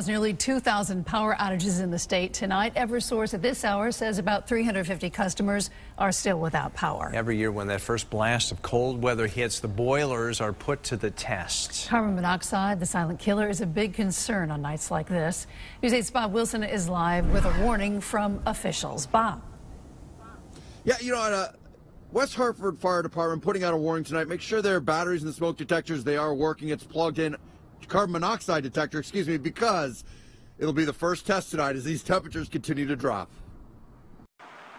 Nearly 2,000 power outages in the state tonight. Eversource at this hour says about 350 customers are still without power. Every year when that first blast of cold weather hits, the boilers are put to the test. Carbon monoxide, the silent killer, is a big concern on nights like this. News 8's Bob Wilson is live with a warning from officials. Bob. Yeah, West Hartford Fire Department putting out a warning tonight. Make sure their batteries and the smoke detectors, they are working. It's plugged in. Carbon monoxide detector, because it'll be the first test tonight as these temperatures continue to drop.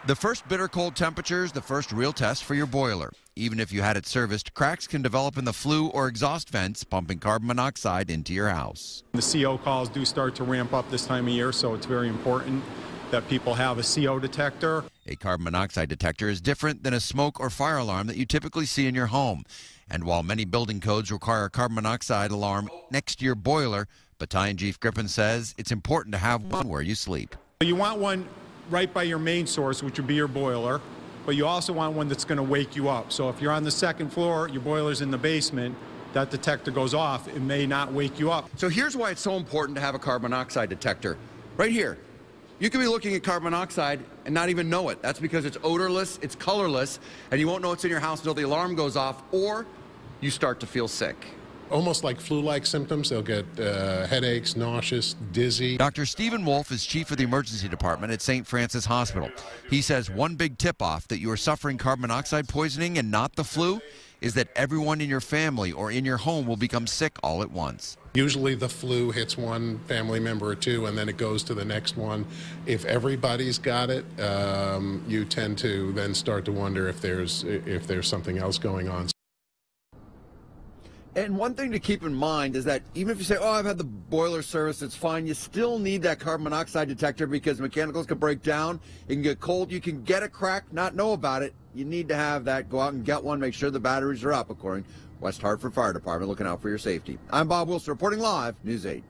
The first bitter cold temperatures, the first real test for your boiler. Even if you had it serviced, cracks can develop in the flue or exhaust vents, pumping carbon monoxide into your house. The CO calls do start to ramp up this time of year, so it's very important that people have a CO detector. A carbon monoxide detector is different than a smoke or fire alarm that you typically see in your home. And while many building codes require a carbon monoxide alarm next to your boiler, Battalion Chief Griffin says it's important to have one where you sleep. You want one right by your main source, which would be your boiler, but you also want one that's going to wake you up. So if you're on the second floor, your boiler's in the basement, that detector goes off, it may not wake you up. So here's why it's so important to have a carbon monoxide detector. Right here. You could be looking at carbon monoxide and not even know it. That's because it's odorless, it's colorless, and you won't know it's in your house until the alarm goes off or you start to feel sick. Almost like flu-like symptoms. They'll get headaches, nauseous, dizzy. Dr. Stephen Wolf is chief of the emergency department at St. Francis Hospital. He says one big tip-off that you are suffering carbon monoxide poisoning and not the flu is that everyone in your family or in your home will become sick all at once. Usually the flu hits one family member or two, and then it goes to the next one. If everybody's got it, you tend to then start to wonder if there's something else going on. And one thing to keep in mind is that even if you say, oh, I've had the boiler service, it's fine, you still need that carbon monoxide detector because mechanicals can break down, it can get cold, you can get a crack, not know about it. You need to have that. Go out and get one, make sure the batteries are up, according to West Hartford Fire Department, looking out for your safety. I'm Bob Wilson reporting live, News 8.